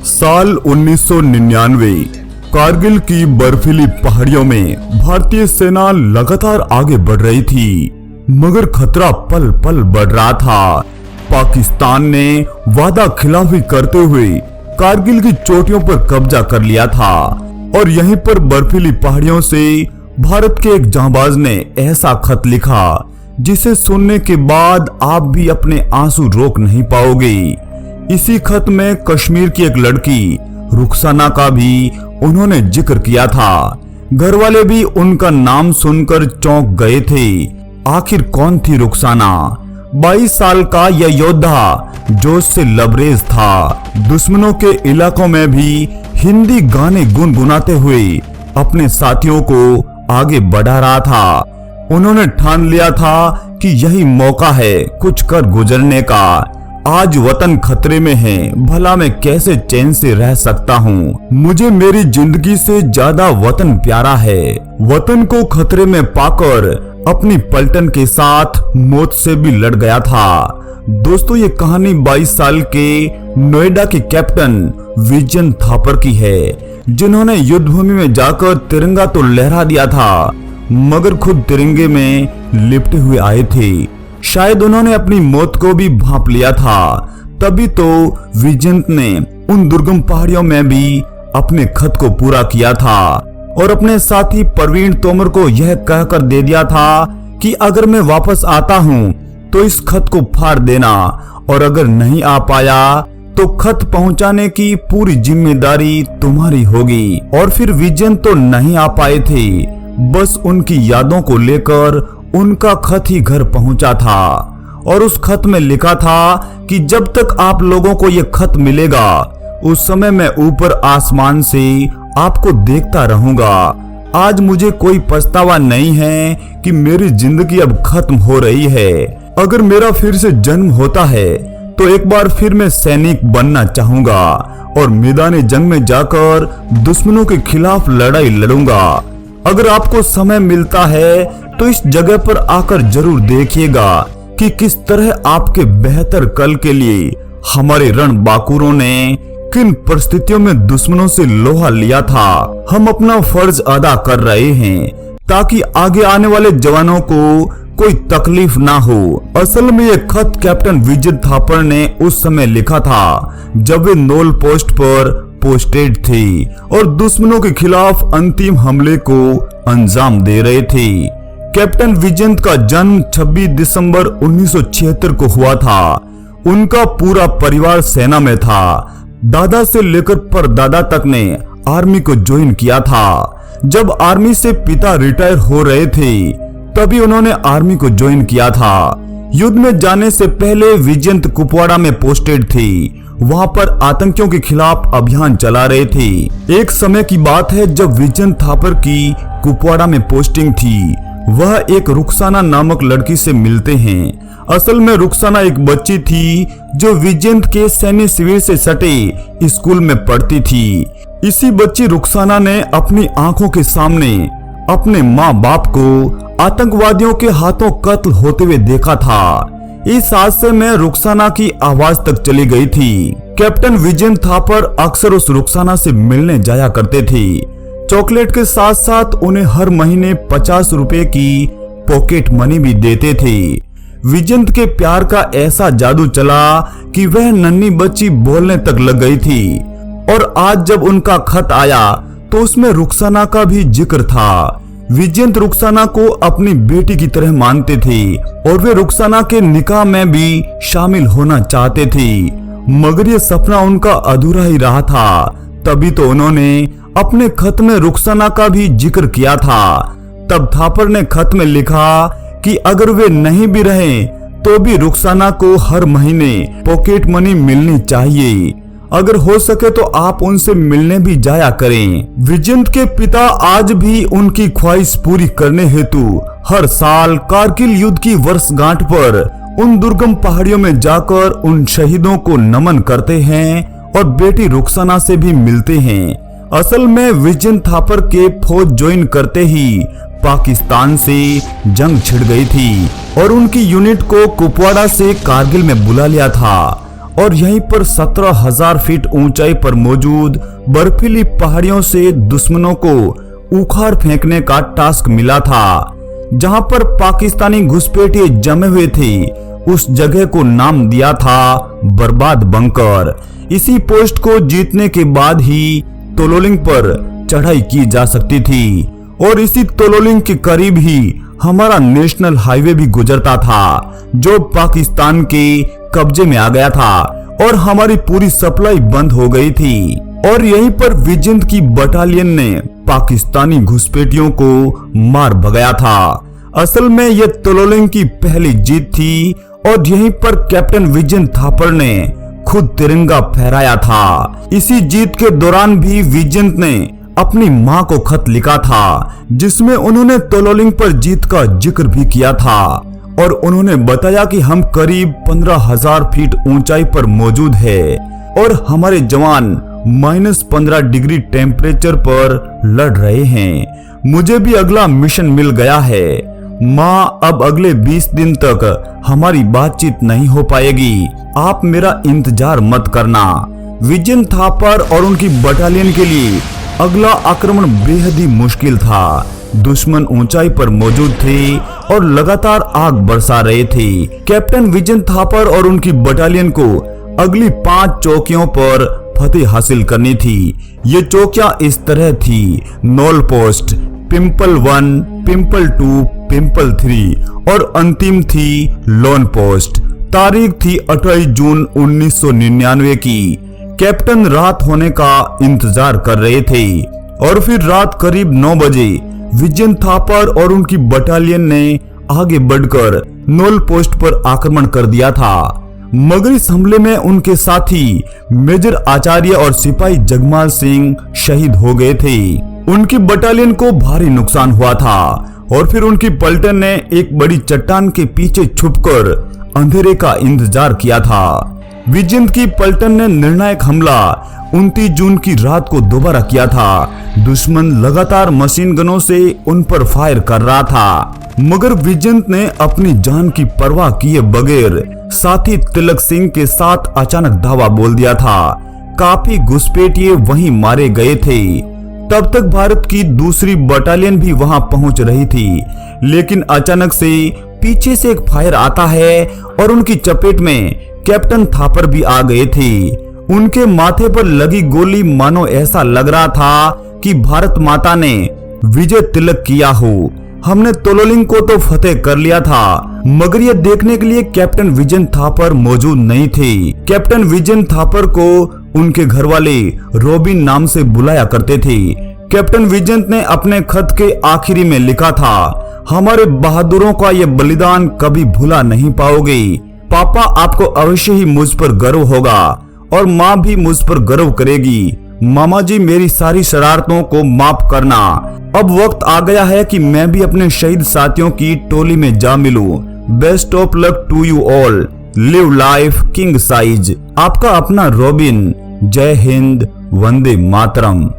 साल 1999 कारगिल की बर्फीली पहाड़ियों में भारतीय सेना लगातार आगे बढ़ रही थी, मगर खतरा पल पल बढ़ रहा था। पाकिस्तान ने वादा खिलाफी करते हुए कारगिल की चोटियों पर कब्जा कर लिया था और यहीं पर बर्फीली पहाड़ियों से भारत के एक जांबाज ने ऐसा खत लिखा जिसे सुनने के बाद आप भी अपने आंसू रोक नहीं पाओगे। इसी खत में कश्मीर की एक लड़की रुखसाना का भी उन्होंने जिक्र किया था। घर वाले भी उनका नाम सुनकर चौंक गए थे। आखिर कौन थी रुखसाना? 22 साल का यह योद्धा जोश से लबरेज था। दुश्मनों के इलाकों में भी हिंदी गाने गुनगुनाते हुए अपने साथियों को आगे बढ़ा रहा था। उन्होंने ठान लिया था कि यही मौका है कुछ कर गुजरने का। आज वतन खतरे में है, भला मैं कैसे चैन से रह सकता हूँ। मुझे मेरी जिंदगी से ज्यादा वतन प्यारा है। वतन को खतरे में पाकर अपनी पलटन के साथ मौत से भी लड़ गया था। दोस्तों, ये कहानी 22 साल के नोएडा के कैप्टन विजयंत थापर की है, जिन्होंने युद्ध भूमि में जाकर तिरंगा तो लहरा दिया था, मगर खुद तिरंगे में लिपटे हुए आए थे। शायद उन्होंने अपनी मौत को भी भांप लिया था। तभी तो विजयंत ने उन दुर्गम पहाड़ियों में भी अपने खत को पूरा किया था और अपने साथी प्रवीण तोमर को यह कहकर दे दिया था कि अगर मैं वापस आता हूं तो इस खत को फाड़ देना, और अगर नहीं आ पाया तो खत पहुंचाने की पूरी जिम्मेदारी तुम्हारी होगी। और फिर विजयंत तो नहीं आ पाए थे, बस उनकी यादों को लेकर उनका खत ही घर पहुंचा था। और उस खत में लिखा था कि जब तक आप लोगों को यह खत मिलेगा उस समय मैं ऊपर आसमान से आपको देखता रहूंगा। आज मुझे कोई पछतावा नहीं है कि मेरी जिंदगी अब खत्म हो रही है। अगर मेरा फिर से जन्म होता है तो एक बार फिर मैं सैनिक बनना चाहूंगा और मैदान जंग में जाकर दुश्मनों के खिलाफ लड़ाई लड़ूंगा। अगर आपको समय मिलता है तो इस जगह पर आकर जरूर देखिएगा कि किस तरह आपके बेहतर कल के लिए हमारे रणबांकुरों ने किन परिस्थितियों में दुश्मनों से लोहा लिया था। हम अपना फर्ज अदा कर रहे हैं ताकि आगे आने वाले जवानों को कोई तकलीफ ना हो। असल में ये खत कैप्टन विजय थापर ने उस समय लिखा था जब वे नोल पोस्ट पर पोस्टेड थे और दुश्मनों के खिलाफ अंतिम हमले को अंजाम दे रहे थे। कैप्टन विजयंत का जन्म 26 दिसंबर 1976 को हुआ था। उनका पूरा परिवार सेना में था। दादा से लेकर परदादा तक ने आर्मी को ज्वाइन किया था। जब आर्मी से पिता रिटायर हो रहे थे तभी उन्होंने आर्मी को ज्वाइन किया था। युद्ध में जाने से पहले विजयंत कुपवाड़ा में पोस्टेड थे। वहां पर आतंकियों के खिलाफ अभियान चला रहे थे। एक समय की बात है जब विजयंत थापर की कुपवाड़ा में पोस्टिंग थी। वह एक रुखसाना नामक लड़की से मिलते हैं। असल में रुखसाना एक बच्ची थी जो विजयंत के सैन्य शिविर से सटे स्कूल में पढ़ती थी। इसी बच्ची रुखसाना ने अपनी आंखों के सामने अपने माँ बाप को आतंकवादियों के हाथों कत्ल होते हुए देखा था। इस हादसे में रुखसाना की आवाज तक चली गई थी। कैप्टन विजयंत थापर अक्सर उस रुखसाना से मिलने जाया करते थे। चॉकलेट के साथ साथ उन्हें हर महीने 50 रुपए की पॉकेट मनी भी देते थे। विजयंत के प्यार का ऐसा जादू चला कि वह नन्ही बच्ची बोलने तक लग गई थी। और आज जब उनका खत आया तो उसमें रुखसाना का भी जिक्र था। विजयंत रुखसाना को अपनी बेटी की तरह मानते थे और वे रुखसाना के निकाह में भी शामिल होना चाहते थे, मगर ये सपना उनका अधूरा ही रहा था। तभी तो उन्होंने अपने खत में रुखसाना का भी जिक्र किया था। तब थापर ने खत में लिखा कि अगर वे नहीं भी रहे तो भी रुखसाना को हर महीने पॉकेट मनी मिलनी चाहिए। अगर हो सके तो आप उनसे मिलने भी जाया करें। विजयंत के पिता आज भी उनकी ख्वाहिश पूरी करने हेतु हर साल कारगिल युद्ध की वर्षगांठ पर उन दुर्गम पहाड़ियों में जाकर उन शहीदों को नमन करते हैं और बेटी रुखसाना से भी मिलते हैं। असल में विजयंत थापर के फौज ज्वाइन करते ही पाकिस्तान से जंग छिड़ गई थी और उनकी यूनिट को कुपवाड़ा से कारगिल में बुला लिया था। और यहीं पर 17,000 फीट ऊंचाई पर मौजूद बर्फीली पहाड़ियों से दुश्मनों को उखाड़ फेंकने का टास्क मिला था। जहां पर पाकिस्तानी घुसपैठिए जमे हुए थे, उस जगह को नाम दिया था बर्बाद बंकर। इसी पोस्ट को जीतने के बाद ही तोलोलिंग पर चढ़ाई की जा सकती थी और इसी तोलोलिंग के करीब ही हमारा नेशनल हाईवे भी गुजरता था, जो पाकिस्तान के कब्जे में आ गया था और हमारी पूरी सप्लाई बंद हो गई थी। और यहीं पर विजिंद की बटालियन ने पाकिस्तानी घुसपैठियों को मार भगाया था। असल में यह तोलोलिंग की पहली जीत थी और यहीं पर कैप्टन विजिंद थापर ने खुद तिरंगा फहराया था। इसी जीत के दौरान भी विजिंद ने अपनी मां को खत लिखा था, जिसमें उन्होंने तोलोलिंग पर जीत का जिक्र भी किया था और उन्होंने बताया कि हम करीब 15,000 फीट ऊंचाई पर मौजूद है और हमारे जवान -15 डिग्री टेम्परेचर पर लड़ रहे हैं। मुझे भी अगला मिशन मिल गया है माँ, अब अगले 20 दिन तक हमारी बातचीत नहीं हो पाएगी, आप मेरा इंतजार मत करना। विजिंद थापर और उनकी बटालियन के लिए अगला आक्रमण बेहद ही मुश्किल था। दुश्मन ऊंचाई पर मौजूद थे और लगातार आग बरसा रहे थे। कैप्टन विजिंद थापर और उनकी बटालियन को अगली 5 चौकियों पर फतेह हासिल करनी थी। ये चौकियां इस तरह थी: knoll post, pimple 1, pimple 2, pimple 3 और अंतिम थी लोन पोस्ट। तारीख थी 28 जून 1999 की। कैप्टन रात होने का इंतजार कर रहे थे और फिर रात करीब 9 बजे विजिंद थापर और उनकी बटालियन ने आगे बढ़कर नॉल पोस्ट पर आक्रमण कर दिया था। मगर इस हमले में उनके साथी मेजर आचार्य और सिपाही जगमाल सिंह शहीद हो गए थे। उनकी बटालियन को भारी नुकसान हुआ था और फिर उनकी पलटन ने एक बड़ी चट्टान के पीछे छुपकर अंधेरे का इंतजार किया था। विजिंद की पलटन ने निर्णायक हमला 29 जून की रात को दोबारा किया था। दुश्मन लगातार मशीन गनों से उन पर फायर कर रहा था, मगर विजिंद ने अपनी जान की परवाह किए बगैर साथी तिलक सिंह के साथ अचानक धावा बोल दिया था। काफी घुसपैठिए वहीं मारे गए थे। तब तक भारत की दूसरी बटालियन भी वहां पहुंच रही थी, लेकिन अचानक से पीछे से एक फायर आता है और उनकी चपेट में कैप्टन थापर भी आ गए थे। उनके माथे पर लगी गोली मानो ऐसा लग रहा था कि भारत माता ने विजय तिलक किया हो। हमने तोलोलिंग को तो फतेह कर लिया था, मगर यह देखने के लिए कैप्टन विजिंद थापर मौजूद नहीं थे। कैप्टन विजिंद थापर को उनके घर वाले रॉबिन नाम से बुलाया करते थे। कैप्टन विजिंद ने अपने खत के आखिरी में लिखा था, हमारे बहादुरों का यह बलिदान कभी भुला नहीं पाओगे। पापा, आपको अवश्य ही मुझ पर गर्व होगा और माँ भी मुझ पर गर्व करेगी। मामा जी, मेरी सारी शरारतों को माफ करना। अब वक्त आ गया है कि मैं भी अपने शहीद साथियों की टोली में जा मिलूं। Best of luck to you all. Live life king size. आपका अपना रॉबिन। जय हिंद, वंदे मातरम।